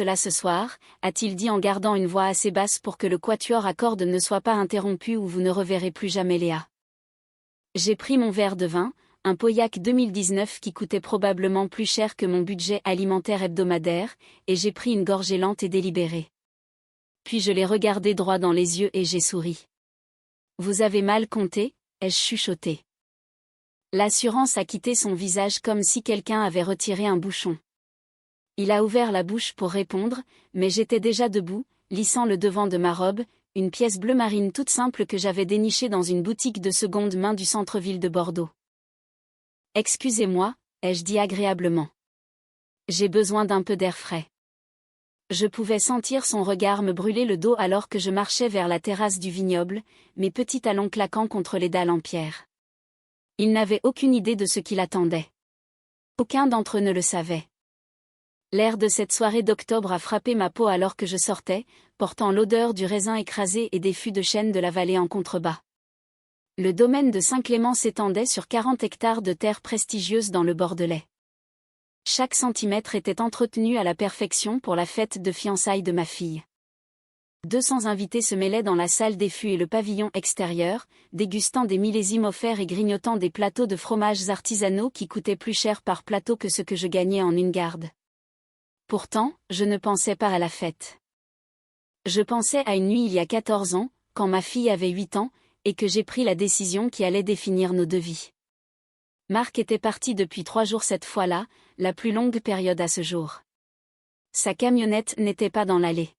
cela ce soir, a-t-il dit en gardant une voix assez basse pour que le quatuor à cordes ne soit pas interrompu ou vous ne reverrez plus jamais Léa. J'ai pris mon verre de vin, un Pauillac 2019 qui coûtait probablement plus cher que mon budget alimentaire hebdomadaire, et j'ai pris une gorgée lente et délibérée. Puis je l'ai regardé droit dans les yeux et j'ai souri. Vous avez mal compté, ai-je chuchoté. L'assurance a quitté son visage comme si quelqu'un avait retiré un bouchon. Il a ouvert la bouche pour répondre, mais j'étais déjà debout, lissant le devant de ma robe, une pièce bleu marine toute simple que j'avais dénichée dans une boutique de seconde main du centre-ville de Bordeaux. Excusez-moi, ai-je dit agréablement. J'ai besoin d'un peu d'air frais. Je pouvais sentir son regard me brûler le dos alors que je marchais vers la terrasse du vignoble, mes petits talons claquant contre les dalles en pierre. Il n'avait aucune idée de ce qui l'attendait. Aucun d'entre eux ne le savait. L'air de cette soirée d'octobre a frappé ma peau alors que je sortais, portant l'odeur du raisin écrasé et des fûts de chêne de la vallée en contrebas. Le domaine de Saint-Clément s'étendait sur 40 hectares de terre prestigieuse dans le Bordelais. Chaque centimètre était entretenu à la perfection pour la fête de fiançailles de ma fille. 200 invités se mêlaient dans la salle des fûts et le pavillon extérieur, dégustant des millésimes offerts et grignotant des plateaux de fromages artisanaux qui coûtaient plus cher par plateau que ce que je gagnais en une garde. Pourtant, je ne pensais pas à la fête. Je pensais à une nuit il y a 14 ans, quand ma fille avait 8 ans, et que j'ai pris la décision qui allait définir nos deux vies. Marc était parti depuis 3 jours cette fois-là, la plus longue période à ce jour. Sa camionnette n'était pas dans l'allée.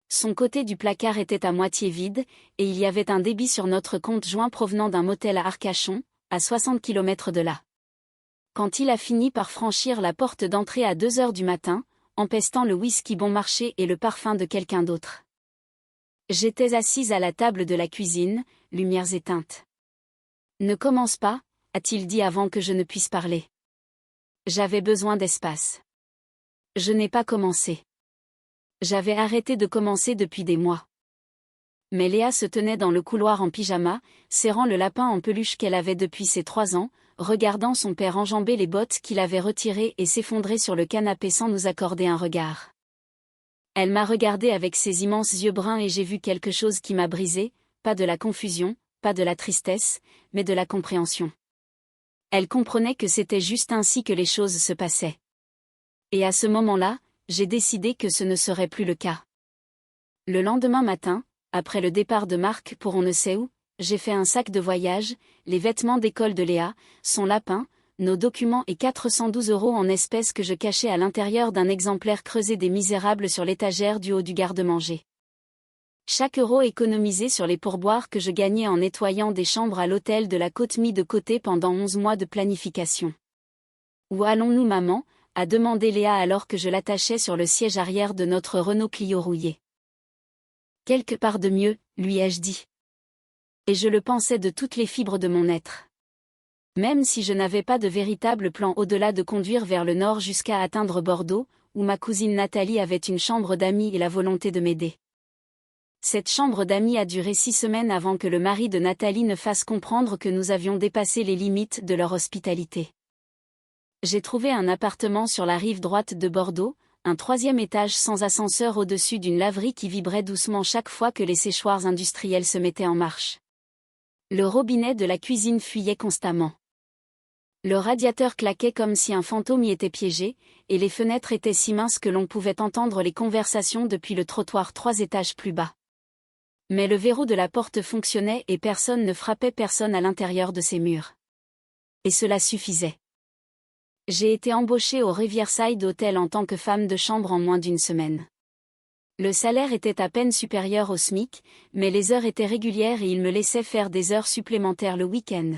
Son côté du placard était à moitié vide, et il y avait un débit sur notre compte joint provenant d'un motel à Arcachon, à 60 km de là. Quand il a fini par franchir la porte d'entrée à 2 heures du matin, empestant le whisky bon marché et le parfum de quelqu'un d'autre. J'étais assise à la table de la cuisine, lumières éteintes. « Ne commence pas », a-t-il dit avant que je ne puisse parler. J'avais besoin d'espace. Je n'ai pas commencé. J'avais arrêté de commencer depuis des mois. Mais Léa se tenait dans le couloir en pyjama, serrant le lapin en peluche qu'elle avait depuis ses 3 ans, regardant son père enjamber les bottes qu'il avait retirées et s'effondrer sur le canapé sans nous accorder un regard. Elle m'a regardé avec ses immenses yeux bruns et j'ai vu quelque chose qui m'a brisé, pas de la confusion, pas de la tristesse, mais de la compréhension. Elle comprenait que c'était juste ainsi que les choses se passaient. Et à ce moment-là, j'ai décidé que ce ne serait plus le cas. Le lendemain matin, après le départ de Marc pour on ne sait où, j'ai fait un sac de voyage, les vêtements d'école de Léa, son lapin, nos documents et 412 € en espèces que je cachais à l'intérieur d'un exemplaire creusé des Misérables sur l'étagère du haut du garde-manger. Chaque euro économisé sur les pourboires que je gagnais en nettoyant des chambres à l'hôtel de la Côte mis de côté pendant 11 mois de planification. « Où allons-nous maman ?» a demandé Léa alors que je l'attachais sur le siège arrière de notre Renault Clio rouillé. « Quelque part de mieux, lui ai-je dit. Et je le pensais de toutes les fibres de mon être. Même si je n'avais pas de véritable plan au-delà de conduire vers le nord jusqu'à atteindre Bordeaux, où ma cousine Nathalie avait une chambre d'amis et la volonté de m'aider. Cette chambre d'amis a duré 6 semaines avant que le mari de Nathalie ne fasse comprendre que nous avions dépassé les limites de leur hospitalité. J'ai trouvé un appartement sur la rive droite de Bordeaux, un 3e étage sans ascenseur au-dessus d'une laverie qui vibrait doucement chaque fois que les séchoirs industriels se mettaient en marche. Le robinet de la cuisine fuyait constamment. Le radiateur claquait comme si un fantôme y était piégé, et les fenêtres étaient si minces que l'on pouvait entendre les conversations depuis le trottoir 3 étages plus bas. Mais le verrou de la porte fonctionnait et personne ne frappait personne à l'intérieur de ces murs. Et cela suffisait. J'ai été embauchée au Riverside Hotel en tant que femme de chambre en moins d'1 semaine. Le salaire était à peine supérieur au SMIC, mais les heures étaient régulières et ils me laissaient faire des heures supplémentaires le week-end.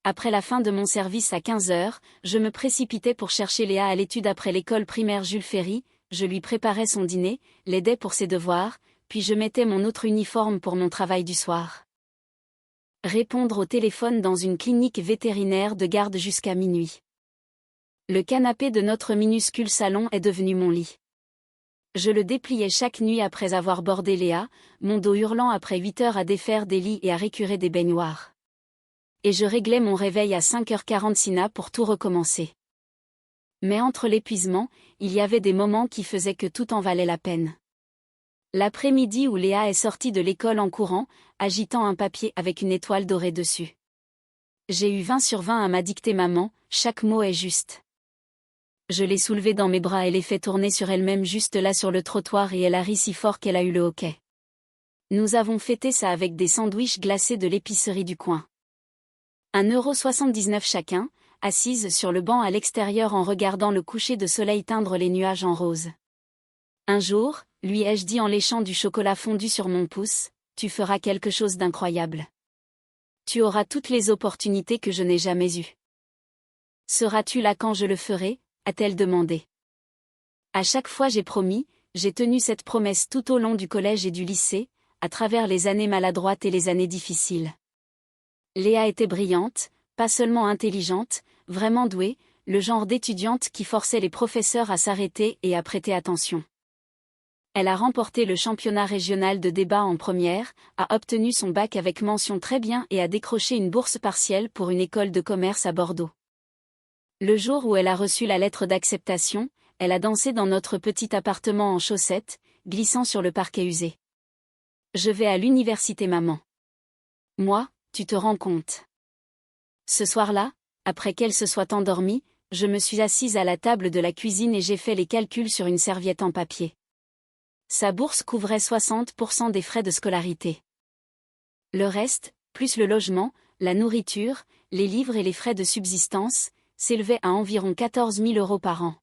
Après la fin de mon service à 15 heures, je me précipitais pour chercher Léa à l'étude après l'école primaire Jules Ferry, je lui préparais son dîner, l'aidais pour ses devoirs, puis je mettais mon autre uniforme pour mon travail du soir. Répondre au téléphone dans une clinique vétérinaire de garde jusqu'à minuit. Le canapé de notre minuscule salon est devenu mon lit. Je le dépliais chaque nuit après avoir bordé Léa, mon dos hurlant après 8 heures à défaire des lits et à récurer des baignoires. Et je réglais mon réveil à 5h40 pour tout recommencer. Mais entre l'épuisement, il y avait des moments qui faisaient que tout en valait la peine. L'après-midi où Léa est sortie de l'école en courant, agitant un papier avec une étoile dorée dessus. J'ai eu 20 sur 20 à ma dictée maman, chaque mot est juste. Je l'ai soulevée dans mes bras et l'ai fait tourner sur elle-même juste là sur le trottoir et elle a ri si fort qu'elle a eu le hoquet. Nous avons fêté ça avec des sandwichs glacés de l'épicerie du coin. 1,79 € chacun, assise sur le banc à l'extérieur en regardant le coucher de soleil teindre les nuages en rose. Un jour, lui ai-je dit en léchant du chocolat fondu sur mon pouce, tu feras quelque chose d'incroyable. Tu auras toutes les opportunités que je n'ai jamais eues. Seras-tu là quand je le ferai, a-t-elle demandé. À chaque fois j'ai promis, j'ai tenu cette promesse tout au long du collège et du lycée, à travers les années maladroites et les années difficiles. Léa était brillante, pas seulement intelligente, vraiment douée, le genre d'étudiante qui forçait les professeurs à s'arrêter et à prêter attention. Elle a remporté le championnat régional de débat en première, a obtenu son bac avec mention très bien et a décroché une bourse partielle pour une école de commerce à Bordeaux. Le jour où elle a reçu la lettre d'acceptation, elle a dansé dans notre petit appartement en chaussettes, glissant sur le parquet usé. Je vais à l'université maman. Moi, tu te rends compte. Ce soir-là, après qu'elle se soit endormie, je me suis assise à la table de la cuisine et j'ai fait les calculs sur une serviette en papier. Sa bourse couvrait 60% des frais de scolarité. Le reste, plus le logement, la nourriture, les livres et les frais de subsistance, s'élevait à environ 14 000 € par an.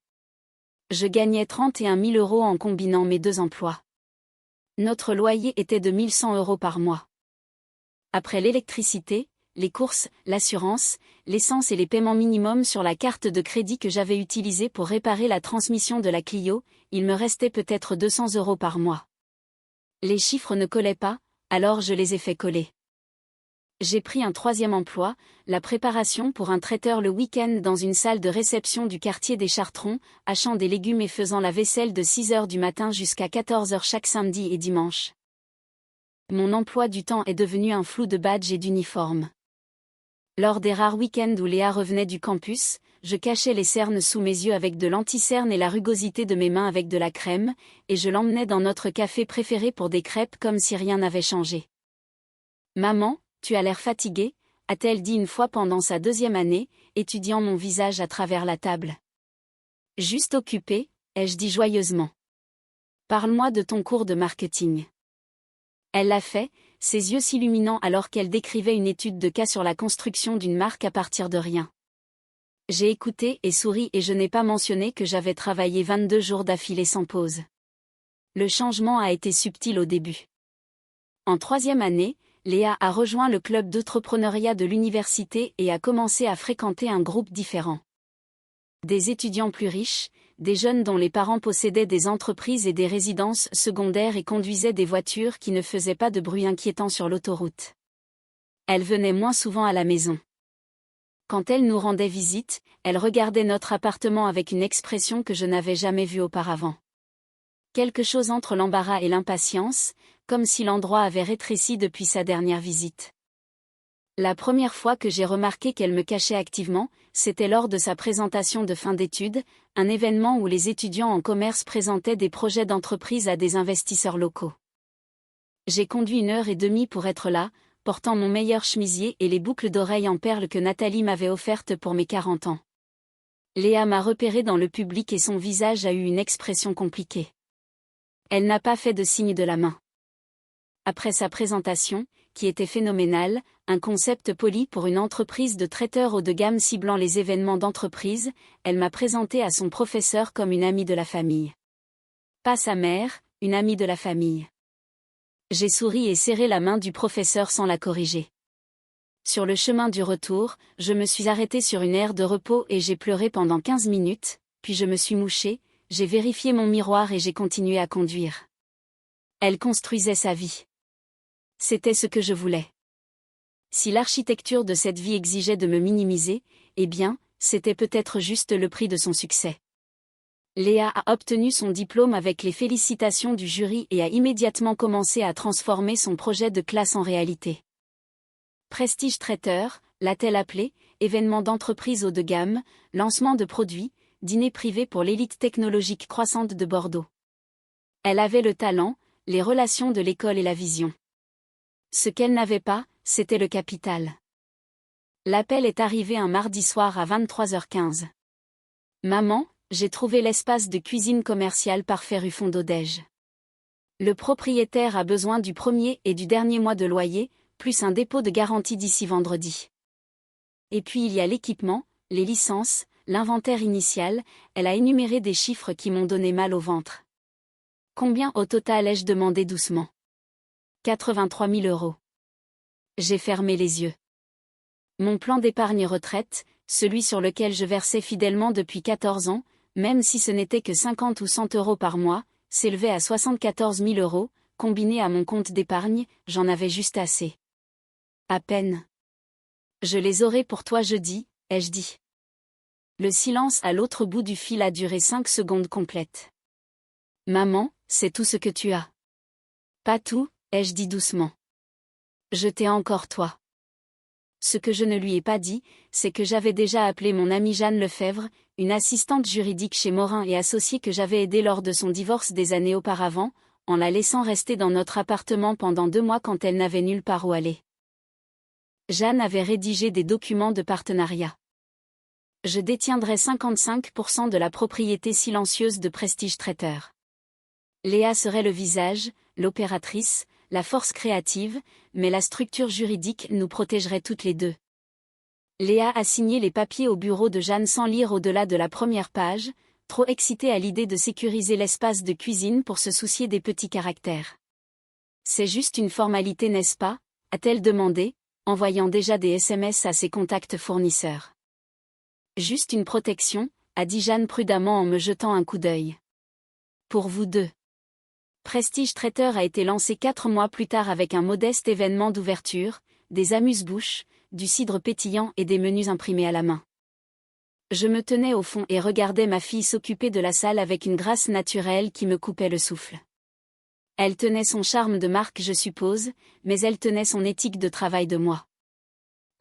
Je gagnais 31 000 € en combinant mes deux emplois. Notre loyer était de 1 100 € par mois. Après l'électricité, les courses, l'assurance, l'essence et les paiements minimums sur la carte de crédit que j'avais utilisée pour réparer la transmission de la Clio, il me restait peut-être 200 € par mois. Les chiffres ne collaient pas, alors je les ai fait coller. J'ai pris un troisième emploi, la préparation pour un traiteur le week-end dans une salle de réception du quartier des Chartrons, hachant des légumes et faisant la vaisselle de 6 h du matin jusqu'à 14 h chaque samedi et dimanche. Mon emploi du temps est devenu un flou de badge et d'uniforme. Lors des rares week-ends où Léa revenait du campus, je cachais les cernes sous mes yeux avec de l'anti-cerne et la rugosité de mes mains avec de la crème, et je l'emmenais dans notre café préféré pour des crêpes comme si rien n'avait changé. « Maman, tu as l'air fatiguée », a-t-elle dit une fois pendant sa 2e année, étudiant mon visage à travers la table. « Juste occupée », ai-je dit joyeusement. « Parle-moi de ton cours de marketing. » Elle l'a fait, ses yeux s'illuminant alors qu'elle décrivait une étude de cas sur la construction d'une marque à partir de rien. J'ai écouté et souri et je n'ai pas mentionné que j'avais travaillé 22 jours d'affilée sans pause. Le changement a été subtil au début. En 3e année, Léa a rejoint le club d'entrepreneuriat de l'université et a commencé à fréquenter un groupe différent. Des étudiants plus riches, des jeunes dont les parents possédaient des entreprises et des résidences secondaires et conduisaient des voitures qui ne faisaient pas de bruit inquiétant sur l'autoroute. Elle venait moins souvent à la maison. Quand elle nous rendait visite, elle regardait notre appartement avec une expression que je n'avais jamais vue auparavant. Quelque chose entre l'embarras et l'impatience, comme si l'endroit avait rétréci depuis sa dernière visite. La première fois que j'ai remarqué qu'elle me cachait activement, c'était lors de sa présentation de fin d'études, un événement où les étudiants en commerce présentaient des projets d'entreprise à des investisseurs locaux. J'ai conduit 1h30 pour être là, portant mon meilleur chemisier et les boucles d'oreilles en perles que Nathalie m'avait offertes pour mes 40 ans. Léa m'a repéré dans le public et son visage a eu une expression compliquée. Elle n'a pas fait de signe de la main. Après sa présentation, qui était phénoménale, un concept poli pour une entreprise de traiteurs haut de gamme ciblant les événements d'entreprise, elle m'a présenté à son professeur comme une amie de la famille. Pas sa mère, une amie de la famille. J'ai souri et serré la main du professeur sans la corriger. Sur le chemin du retour, je me suis arrêtée sur une aire de repos et j'ai pleuré pendant 15 minutes, puis je me suis mouchée, j'ai vérifié mon miroir et j'ai continué à conduire. Elle construisait sa vie. C'était ce que je voulais. Si l'architecture de cette vie exigeait de me minimiser, eh bien, c'était peut-être juste le prix de son succès. Léa a obtenu son diplôme avec les félicitations du jury et a immédiatement commencé à transformer son projet de classe en réalité. Prestige traiteur, l'a-t-elle appelé, événement d'entreprise haut de gamme, lancement de produits, dîner privé pour l'élite technologique croissante de Bordeaux. Elle avait le talent, les relations de l'école et la vision. Ce qu'elle n'avait pas, c'était le capital. L'appel est arrivé un mardi soir à 23h15. Maman, j'ai trouvé l'espace de cuisine commerciale parfait rue Fondodège. Le propriétaire a besoin du premier et du dernier mois de loyer, plus un dépôt de garantie d'ici vendredi. Et puis il y a l'équipement, les licences, l'inventaire initial, elle a énuméré des chiffres qui m'ont donné mal au ventre. Combien au total ai-je demandé doucement? 83 000 €. J'ai fermé les yeux. Mon plan d'épargne retraite, celui sur lequel je versais fidèlement depuis 14 ans, même si ce n'était que 50 ou 100 € par mois, s'élevait à 74 000 €, combiné à mon compte d'épargne, j'en avais juste assez. À peine. Je les aurai pour toi jeudi, ai-je dit. Le silence à l'autre bout du fil a duré 5 secondes complètes. Maman, c'est tout ce que tu as. Pas tout, ai-je dit doucement. Je t'ai encore toi. Ce que je ne lui ai pas dit, c'est que j'avais déjà appelé mon amie Jeanne Lefebvre, une assistante juridique chez Morin et Associés que j'avais aidée lors de son divorce des années auparavant, en la laissant rester dans notre appartement pendant 2 mois quand elle n'avait nulle part où aller. Jeanne avait rédigé des documents de partenariat. Je détiendrais 55% de la propriété silencieuse de Prestige Traiteur. Léa serait le visage, l'opératrice, la force créative, mais la structure juridique nous protégerait toutes les deux. Léa a signé les papiers au bureau de Jeanne sans lire au-delà de la première page, trop excitée à l'idée de sécuriser l'espace de cuisine pour se soucier des petits caractères. C'est juste une formalité, n'est-ce pas? A-t-elle demandé, envoyant déjà des SMS à ses contacts fournisseurs. Juste une protection, a dit Jeanne prudemment en me jetant un coup d'œil. Pour vous deux. Prestige Traiteur a été lancé 4 mois plus tard avec un modeste événement d'ouverture, des amuse-bouches, du cidre pétillant et des menus imprimés à la main. Je me tenais au fond et regardais ma fille s'occuper de la salle avec une grâce naturelle qui me coupait le souffle. Elle tenait son charme de marque, je suppose, mais elle tenait son éthique de travail de moi.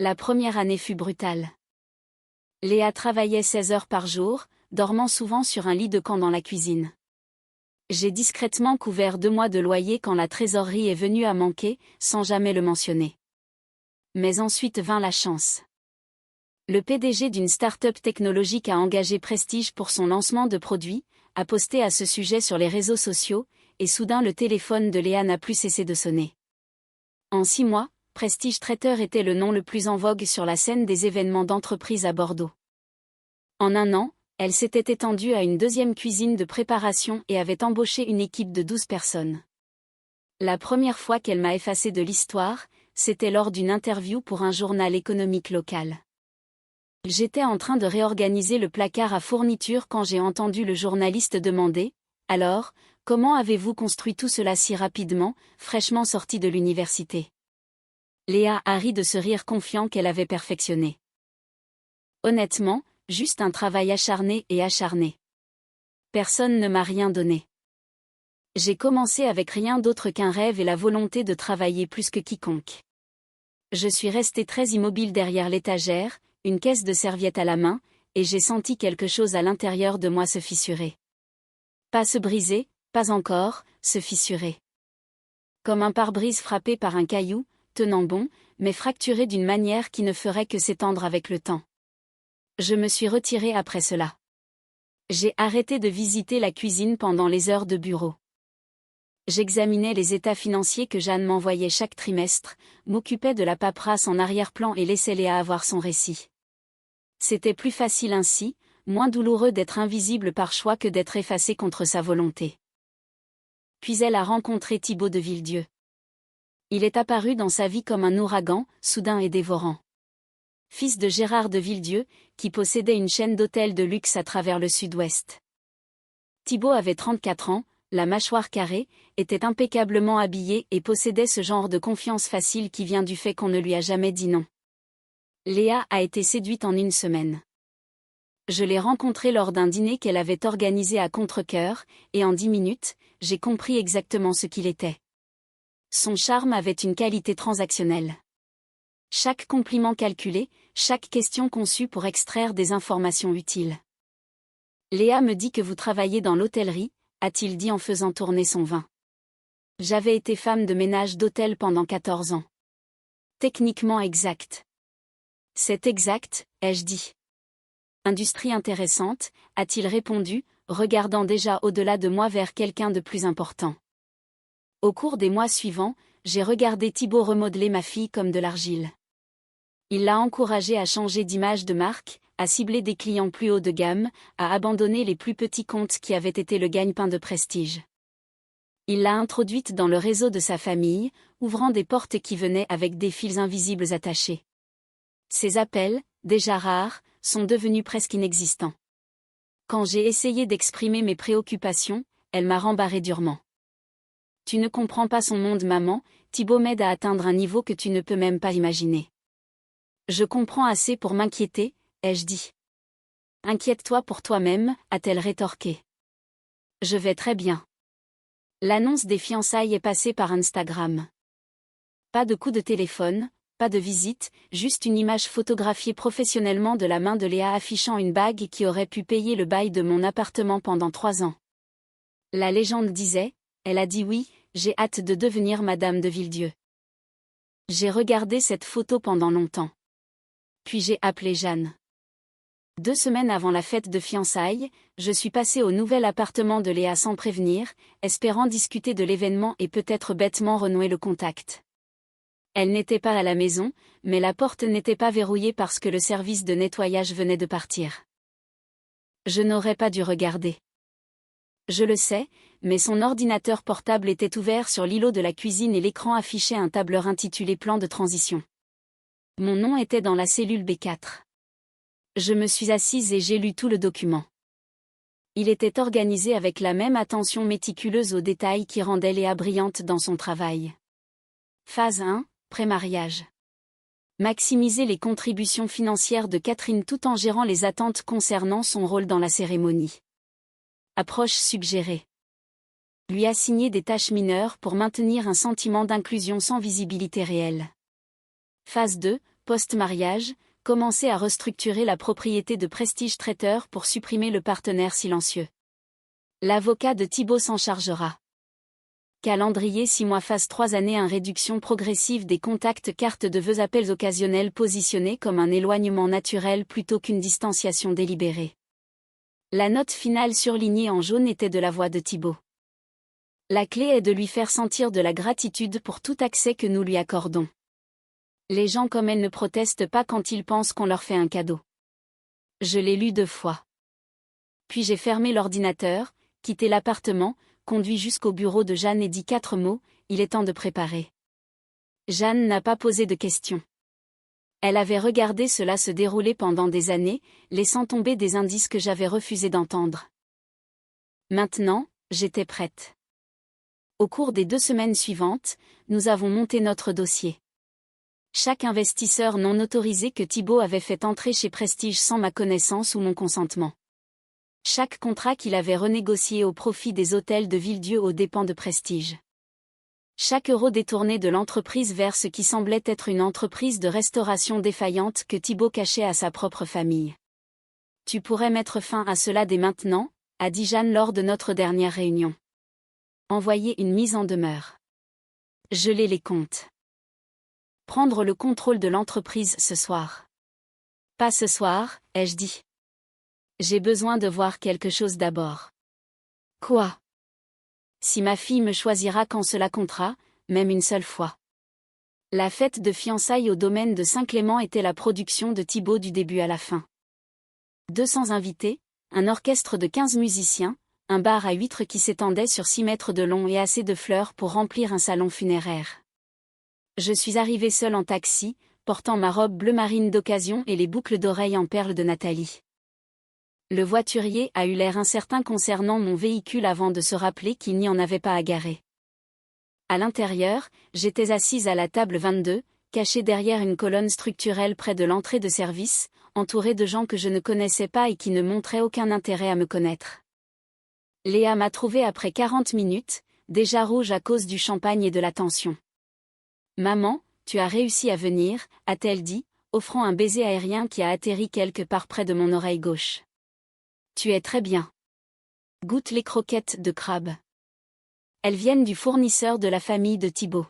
La première année fut brutale. Léa travaillait 16 heures par jour, dormant souvent sur un lit de camp dans la cuisine. J'ai discrètement couvert 2 mois de loyer quand la trésorerie est venue à manquer, sans jamais le mentionner. Mais ensuite vint la chance. Le PDG d'une start-up technologique a engagé Prestige pour son lancement de produits, a posté à ce sujet sur les réseaux sociaux, et soudain le téléphone de Léa n'a plus cessé de sonner. En 6 mois, Prestige Traiteur était le nom le plus en vogue sur la scène des événements d'entreprise à Bordeaux. En 1 an, elle s'était étendue à une 2e cuisine de préparation et avait embauché une équipe de 12 personnes. La première fois qu'elle m'a effacée de l'histoire, c'était lors d'une interview pour un journal économique local. J'étais en train de réorganiser le placard à fournitures quand j'ai entendu le journaliste demander « Alors, comment avez-vous construit tout cela si rapidement, fraîchement sorti de l'université ?» Léa a ri de ce rire confiant qu'elle avait perfectionné. Honnêtement, juste un travail acharné et acharné. Personne ne m'a rien donné. J'ai commencé avec rien d'autre qu'un rêve et la volonté de travailler plus que quiconque. Je suis restée très immobile derrière l'étagère, une caisse de serviettes à la main, et j'ai senti quelque chose à l'intérieur de moi se fissurer. Pas se briser, pas encore, se fissurer. Comme un pare-brise frappé par un caillou, tenant bon, mais fracturé d'une manière qui ne ferait que s'étendre avec le temps. Je me suis retirée après cela. J'ai arrêté de visiter la cuisine pendant les heures de bureau. J'examinais les états financiers que Jeanne m'envoyait chaque trimestre, m'occupais de la paperasse en arrière-plan et laissais Léa avoir son récit. C'était plus facile ainsi, moins douloureux d'être invisible par choix que d'être effacé contre sa volonté. Puis elle a rencontré Thibaut de Villedieu. Il est apparu dans sa vie comme un ouragan, soudain et dévorant. Fils de Gérard de Villedieu, qui possédait une chaîne d'hôtels de luxe à travers le sud-ouest. Thibaut avait 34 ans, la mâchoire carrée, était impeccablement habillé et possédait ce genre de confiance facile qui vient du fait qu'on ne lui a jamais dit non. Léa a été séduite en 1 semaine. Je l'ai rencontré lors d'un dîner qu'elle avait organisé à Contrecœur, et en 10 minutes, j'ai compris exactement ce qu'il était. Son charme avait une qualité transactionnelle. Chaque compliment calculé, chaque question conçue pour extraire des informations utiles. Léa me dit que vous travaillez dans l'hôtellerie, a-t-il dit en faisant tourner son vin. J'avais été femme de ménage d'hôtel pendant 14 ans. Techniquement exact. C'est exact, ai-je dit. Industrie intéressante, a-t-il répondu, regardant déjà au-delà de moi vers quelqu'un de plus important. Au cours des mois suivants, j'ai regardé Thibaut remodeler ma fille comme de l'argile. Il l'a encouragée à changer d'image de marque, à cibler des clients plus haut de gamme, à abandonner les plus petits comptes qui avaient été le gagne-pain de Prestige. Il l'a introduite dans le réseau de sa famille, ouvrant des portes qui venaient avec des fils invisibles attachés. Ses appels, déjà rares, sont devenus presque inexistants. Quand j'ai essayé d'exprimer mes préoccupations, elle m'a rembarré durement. Tu ne comprends pas son monde, maman, Thibaut m'aide à atteindre un niveau que tu ne peux même pas imaginer. Je comprends assez pour m'inquiéter, ai-je dit. Inquiète-toi pour toi-même, a-t-elle rétorqué. Je vais très bien. L'annonce des fiançailles est passée par Instagram. Pas de coup de téléphone, pas de visite, juste une image photographiée professionnellement de la main de Léa affichant une bague qui aurait pu payer le bail de mon appartement pendant 3 ans. La légende disait, elle a dit oui, j'ai hâte de devenir Madame de Villedieu. J'ai regardé cette photo pendant longtemps. Puis j'ai appelé Jeanne. 2 semaines avant la fête de fiançailles, je suis passée au nouvel appartement de Léa sans prévenir, espérant discuter de l'événement et peut-être bêtement renouer le contact. Elle n'était pas à la maison, mais la porte n'était pas verrouillée parce que le service de nettoyage venait de partir. Je n'aurais pas dû regarder. Je le sais, mais son ordinateur portable était ouvert sur l'îlot de la cuisine et l'écran affichait un tableur intitulé Plan de transition. Mon nom était dans la cellule B4. Je me suis assise et j'ai lu tout le document. Il était organisé avec la même attention méticuleuse aux détails qui rendait Léa brillante dans son travail. Phase 1, pré-mariage. Maximiser les contributions financières de Catherine tout en gérant les attentes concernant son rôle dans la cérémonie. Approche suggérée. Lui assigner des tâches mineures pour maintenir un sentiment d'inclusion sans visibilité réelle. Phase 2, post-mariage, commencer à restructurer la propriété de Prestige Traiteur pour supprimer le partenaire silencieux. L'avocat de Thibaut s'en chargera. Calendrier 6 mois phase 3 années 1 réduction progressive des contacts carte de vœux appels occasionnels positionnés comme un éloignement naturel plutôt qu'une distanciation délibérée. La note finale surlignée en jaune était de la voix de Thibaut. La clé est de lui faire sentir de la gratitude pour tout accès que nous lui accordons. Les gens comme elle ne protestent pas quand ils pensent qu'on leur fait un cadeau. Je l'ai lu 2 fois. Puis j'ai fermé l'ordinateur, quitté l'appartement, conduit jusqu'au bureau de Jeanne et dit 4 mots, il est temps de préparer. Jeanne n'a pas posé de questions. Elle avait regardé cela se dérouler pendant des années, laissant tomber des indices que j'avais refusé d'entendre. Maintenant, j'étais prête. Au cours des 2 semaines suivantes, nous avons monté notre dossier. Chaque investisseur non autorisé que Thibaut avait fait entrer chez Prestige sans ma connaissance ou mon consentement. Chaque contrat qu'il avait renégocié au profit des hôtels de Villedieu aux dépens de Prestige. Chaque euro détourné de l'entreprise vers ce qui semblait être une entreprise de restauration défaillante que Thibaut cachait à sa propre famille. Tu pourrais mettre fin à cela dès maintenant, a dit Jeanne lors de notre dernière réunion. Envoyer une mise en demeure. Geler les comptes. Prendre le contrôle de l'entreprise ce soir. Pas ce soir, ai-je dit. J'ai besoin de voir quelque chose d'abord. Quoi? Si ma fille me choisira quand cela comptera, même une seule fois. La fête de fiançailles au domaine de Saint-Clément était la production de Thibaut du début à la fin. 200 invités, un orchestre de 15 musiciens, un bar à huîtres qui s'étendait sur 6 mètres de long et assez de fleurs pour remplir un salon funéraire. Je suis arrivée seule en taxi, portant ma robe bleu marine d'occasion et les boucles d'oreilles en perles de Nathalie. Le voiturier a eu l'air incertain concernant mon véhicule avant de se rappeler qu'il n'y en avait pas à garer. À l'intérieur, j'étais assise à la table 22, cachée derrière une colonne structurelle près de l'entrée de service, entourée de gens que je ne connaissais pas et qui ne montraient aucun intérêt à me connaître. Léa m'a trouvée après 40 minutes, déjà rouge à cause du champagne et de la tension. « Maman, tu as réussi à venir », a-t-elle dit, offrant un baiser aérien qui a atterri quelque part près de mon oreille gauche. Tu es très bien. Goûte les croquettes de crabe. Elles viennent du fournisseur de la famille de Thibaut.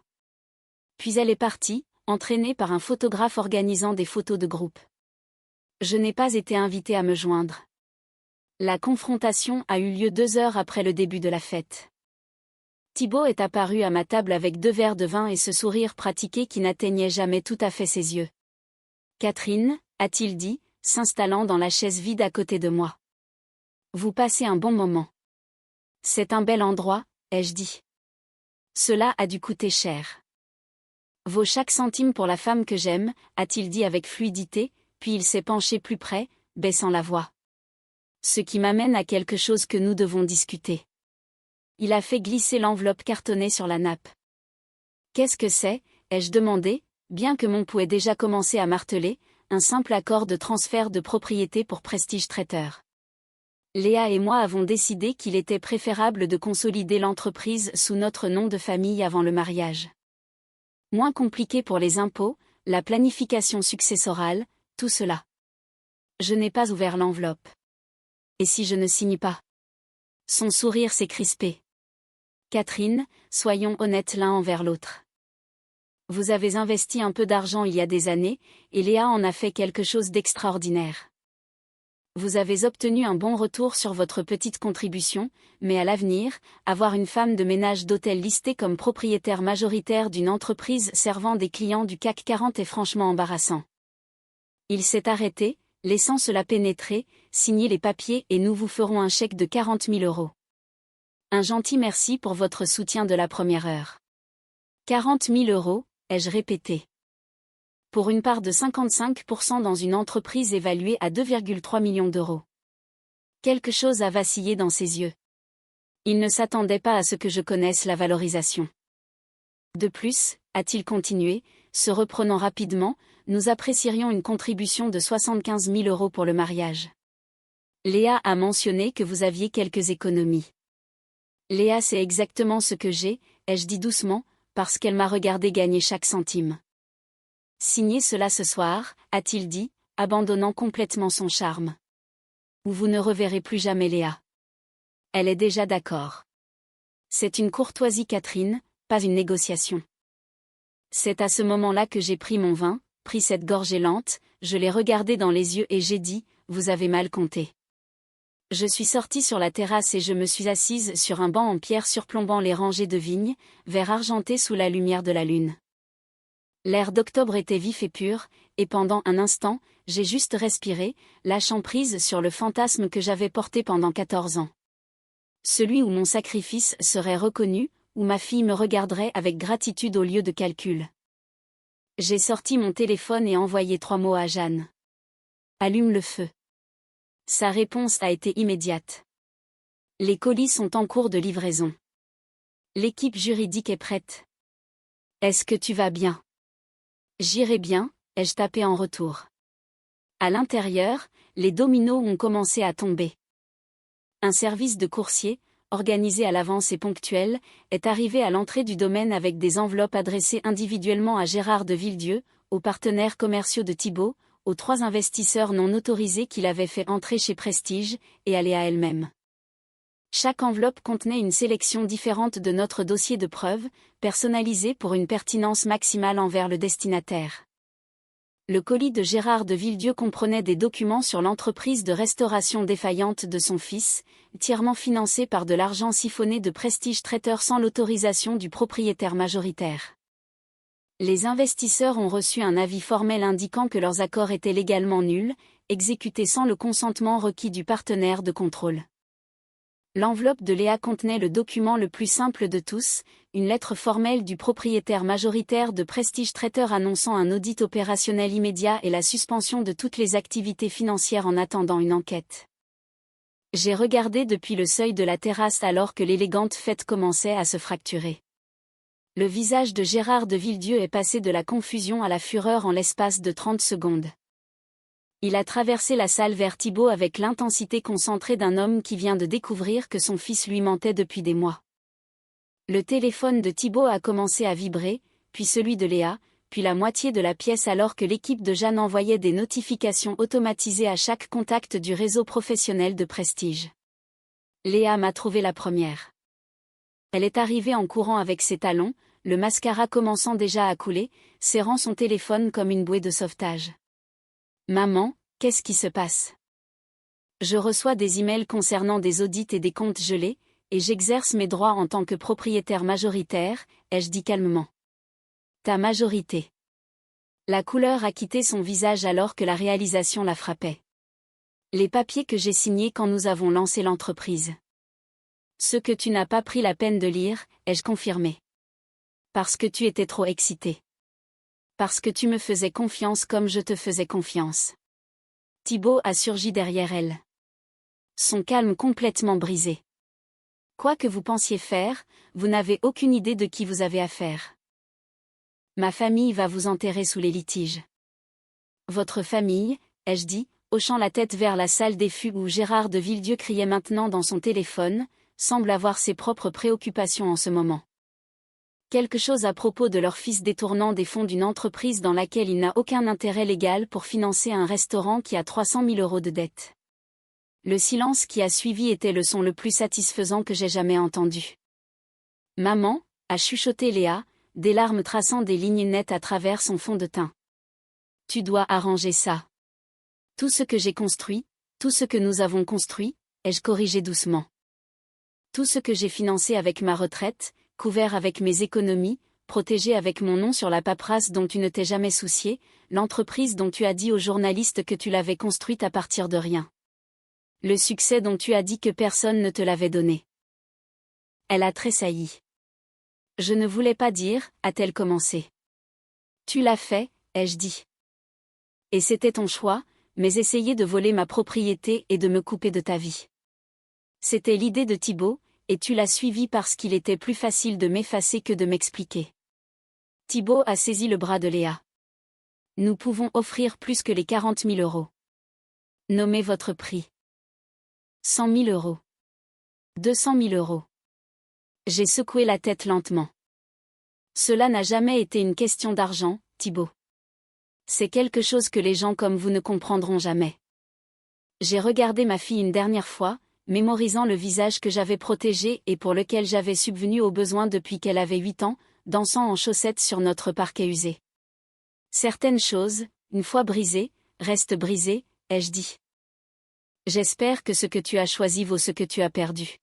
Puis elle est partie, entraînée par un photographe organisant des photos de groupe. Je n'ai pas été invitée à me joindre. La confrontation a eu lieu 2 heures après le début de la fête. Thibaut est apparu à ma table avec 2 verres de vin et ce sourire pratiqué qui n'atteignait jamais tout à fait ses yeux. « Catherine » a-t-il dit, s'installant dans la chaise vide à côté de moi. « Vous passez un bon moment. »« C'est un bel endroit » ai-je dit. « Cela a dû coûter cher. »« Vaut chaque centime pour la femme que j'aime » a-t-il dit avec fluidité, puis il s'est penché plus près, baissant la voix. Ce qui m'amène à quelque chose que nous devons discuter. Il a fait glisser l'enveloppe cartonnée sur la nappe. « Qu'est-ce que c'est » ai-je demandé, bien que mon pouls ait déjà commencé à marteler, un simple accord de transfert de propriété pour Prestige Traiteur. Léa et moi avons décidé qu'il était préférable de consolider l'entreprise sous notre nom de famille avant le mariage. Moins compliqué pour les impôts, la planification successorale, tout cela. Je n'ai pas ouvert l'enveloppe. Et si je ne signe pas? Son sourire s'est crispé. Catherine, soyons honnêtes l'un envers l'autre. Vous avez investi un peu d'argent il y a des années, et Léa en a fait quelque chose d'extraordinaire. Vous avez obtenu un bon retour sur votre petite contribution, mais à l'avenir, avoir une femme de ménage d'hôtel listée comme propriétaire majoritaire d'une entreprise servant des clients du CAC 40 est franchement embarrassant. Il s'est arrêté, laissant cela pénétrer, signez les papiers et nous vous ferons un chèque de 40 000 €. Un gentil merci pour votre soutien de la première heure. 40 000 €, ai-je répété. Pour une part de 55% dans une entreprise évaluée à 2,3 millions d'euros. Quelque chose a vacillé dans ses yeux. Il ne s'attendait pas à ce que je connaisse la valorisation. De plus, a-t-il continué, se reprenant rapidement, nous apprécierions une contribution de 75 000 € pour le mariage. Léa a mentionné que vous aviez quelques économies. Léa, c'est exactement ce que j'ai, ai-je dit doucement, parce qu'elle m'a regardé gagner chaque centime. Signez cela ce soir, a-t-il dit, abandonnant complètement son charme. Ou vous ne reverrez plus jamais Léa. Elle est déjà d'accord. C'est une courtoisie Catherine, pas une négociation. C'est à ce moment-là que j'ai pris mon vin, pris cette gorgée lente, je l'ai regardé dans les yeux et j'ai dit, vous avez mal compté. Je suis sortie sur la terrasse et je me suis assise sur un banc en pierre surplombant les rangées de vignes, vert argenté sous la lumière de la lune. L'air d'octobre était vif et pur, et pendant un instant, j'ai juste respiré, lâchant prise sur le fantasme que j'avais porté pendant 14 ans. Celui où mon sacrifice serait reconnu, où ma fille me regarderait avec gratitude au lieu de calcul. J'ai sorti mon téléphone et envoyé 3 mots à Jeanne. Allume le feu. Sa réponse a été immédiate. Les colis sont en cours de livraison. L'équipe juridique est prête. Est-ce que tu vas bien? J'irai bien, ai-je tapé en retour. À l'intérieur, les dominos ont commencé à tomber. Un service de coursier, organisé à l'avance et ponctuel, est arrivé à l'entrée du domaine avec des enveloppes adressées individuellement à Gérard de Villedieu, aux partenaires commerciaux de Thibaut, aux 3 investisseurs non autorisés qu'il avait fait entrer chez Prestige, et à Léa elle-même. Chaque enveloppe contenait une sélection différente de notre dossier de preuves, personnalisé pour une pertinence maximale envers le destinataire. Le colis de Gérard de Villedieu comprenait des documents sur l'entreprise de restauration défaillante de son fils, entièrement financée par de l'argent siphonné de Prestige Traiteur sans l'autorisation du propriétaire majoritaire. Les investisseurs ont reçu un avis formel indiquant que leurs accords étaient légalement nuls, exécutés sans le consentement requis du partenaire de contrôle. L'enveloppe de Léa contenait le document le plus simple de tous, une lettre formelle du propriétaire majoritaire de Prestige Traiteur annonçant un audit opérationnel immédiat et la suspension de toutes les activités financières en attendant une enquête. J'ai regardé depuis le seuil de la terrasse alors que l'élégante fête commençait à se fracturer. Le visage de Gérard de Villedieu est passé de la confusion à la fureur en l'espace de 30 secondes. Il a traversé la salle vers Thibaut avec l'intensité concentrée d'un homme qui vient de découvrir que son fils lui mentait depuis des mois. Le téléphone de Thibaut a commencé à vibrer, puis celui de Léa, puis la moitié de la pièce alors que l'équipe de Jeanne envoyait des notifications automatisées à chaque contact du réseau professionnel de Prestige. Léa m'a trouvé la première. Elle est arrivée en courant avec ses talons, le mascara commençant déjà à couler, serrant son téléphone comme une bouée de sauvetage. « Maman, qu'est-ce qui se passe ? Je reçois des emails concernant des audits et des comptes gelés, et j'exerce mes droits en tant que propriétaire majoritaire, ai-je dit calmement. Ta majorité. La couleur a quitté son visage alors que la réalisation la frappait. Les papiers que j'ai signés quand nous avons lancé l'entreprise. Ce que tu n'as pas pris la peine de lire, ai-je confirmé. Parce que tu étais trop excité. Parce que tu me faisais confiance comme je te faisais confiance. Thibaut a surgi derrière elle. Son calme complètement brisé. Quoi que vous pensiez faire, vous n'avez aucune idée de qui vous avez affaire. Ma famille va vous enterrer sous les litiges. Votre famille, ai-je dit, hochant la tête vers la salle des fugues où Gérard de Villedieu criait maintenant dans son téléphone, semble avoir ses propres préoccupations en ce moment. Quelque chose à propos de leur fils détournant des fonds d'une entreprise dans laquelle il n'a aucun intérêt légal pour financer un restaurant qui a 300 000 € de dette. Le silence qui a suivi était le son le plus satisfaisant que j'ai jamais entendu. Maman, a chuchoté Léa, des larmes traçant des lignes nettes à travers son fond de teint. Tu dois arranger ça. Tout ce que j'ai construit, tout ce que nous avons construit, ai-je corrigé doucement. Tout ce que j'ai financé avec ma retraite, couvert avec mes économies, protégé avec mon nom sur la paperasse dont tu ne t'es jamais soucié, l'entreprise dont tu as dit aux journalistes que tu l'avais construite à partir de rien. Le succès dont tu as dit que personne ne te l'avait donné. Elle a tressailli. Je ne voulais pas dire, a-t-elle commencé. Tu l'as fait, ai-je dit. Et c'était ton choix, mais essayer de voler ma propriété et de me couper de ta vie. C'était l'idée de Thibaut, et tu l'as suivi parce qu'il était plus facile de m'effacer que de m'expliquer. Thibaut a saisi le bras de Léa. Nous pouvons offrir plus que les 40 000 €. Nommez votre prix. 100 000 €. 200 000 €. J'ai secoué la tête lentement. Cela n'a jamais été une question d'argent, Thibaut. C'est quelque chose que les gens comme vous ne comprendront jamais. J'ai regardé ma fille une dernière fois, mémorisant le visage que j'avais protégé et pour lequel j'avais subvenu aux besoins depuis qu'elle avait 8 ans, dansant en chaussettes sur notre parquet usé. Certaines choses, une fois brisées, restent brisées, ai-je dit. J'espère que ce que tu as choisi vaut ce que tu as perdu.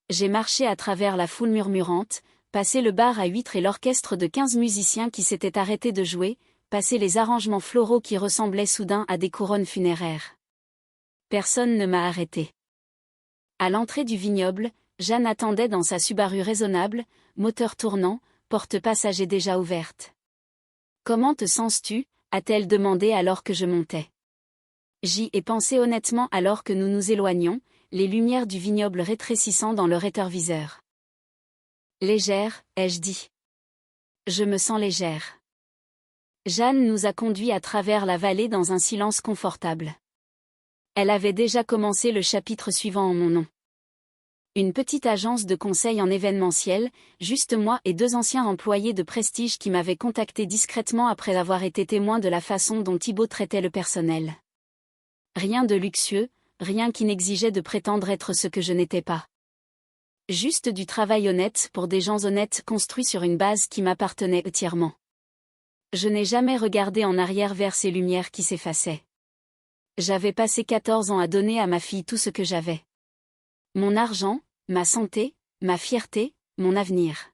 J'ai marché à travers la foule murmurante, passé le bar à huîtres et l'orchestre de 15 musiciens qui s'étaient arrêtés de jouer, passé les arrangements floraux qui ressemblaient soudain à des couronnes funéraires. Personne ne m'a arrêté. À l'entrée du vignoble, Jeanne attendait dans sa Subaru raisonnable, moteur tournant, porte passagers déjà ouverte. « Comment te sens-tu » a-t-elle demandé alors que je montais. J'y ai pensé honnêtement alors que nous nous éloignions, les lumières du vignoble rétrécissant dans le rétroviseur. Légère, ai-je dit. Je me sens légère. Jeanne nous a conduits à travers la vallée dans un silence confortable. Elle avait déjà commencé le chapitre suivant en mon nom. Une petite agence de conseil en événementiel, juste moi et 2 anciens employés de Prestige qui m'avaient contacté discrètement après avoir été témoin de la façon dont Thibaut traitait le personnel. Rien de luxueux, rien qui n'exigeait de prétendre être ce que je n'étais pas. Juste du travail honnête pour des gens honnêtes construits sur une base qui m'appartenait entièrement. Je n'ai jamais regardé en arrière vers ces lumières qui s'effaçaient. J'avais passé 14 ans à donner à ma fille tout ce que j'avais. Mon argent, ma santé, ma fierté, mon avenir.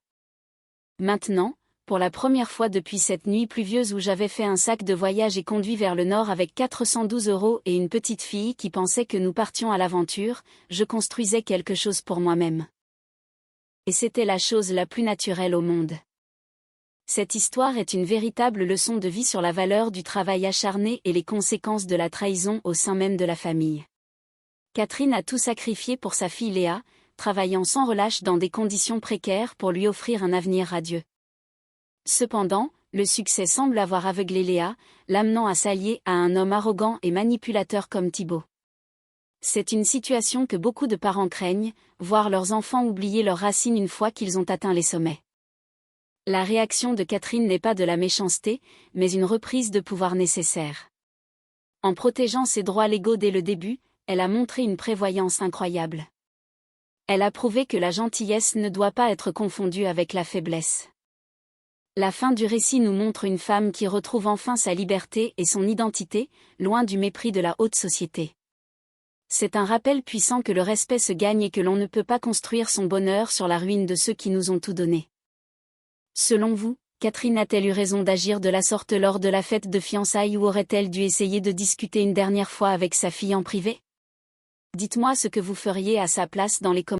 Maintenant, pour la première fois depuis cette nuit pluvieuse où j'avais fait un sac de voyage et conduit vers le nord avec 412 € et une petite fille qui pensait que nous partions à l'aventure, je construisais quelque chose pour moi-même. Et c'était la chose la plus naturelle au monde. Cette histoire est une véritable leçon de vie sur la valeur du travail acharné et les conséquences de la trahison au sein même de la famille. Catherine a tout sacrifié pour sa fille Léa, travaillant sans relâche dans des conditions précaires pour lui offrir un avenir radieux. Cependant, le succès semble avoir aveuglé Léa, l'amenant à s'allier à un homme arrogant et manipulateur comme Thibaut. C'est une situation que beaucoup de parents craignent, voir leurs enfants oublier leurs racines une fois qu'ils ont atteint les sommets. La réaction de Catherine n'est pas de la méchanceté, mais une reprise de pouvoir nécessaire. En protégeant ses droits légaux dès le début, elle a montré une prévoyance incroyable. Elle a prouvé que la gentillesse ne doit pas être confondue avec la faiblesse. La fin du récit nous montre une femme qui retrouve enfin sa liberté et son identité, loin du mépris de la haute société. C'est un rappel puissant que le respect se gagne et que l'on ne peut pas construire son bonheur sur la ruine de ceux qui nous ont tout donné. Selon vous, Catherine a-t-elle eu raison d'agir de la sorte lors de la fête de fiançailles ou aurait-elle dû essayer de discuter une dernière fois avec sa fille en privé? Dites-moi ce que vous feriez à sa place dans les commentaires.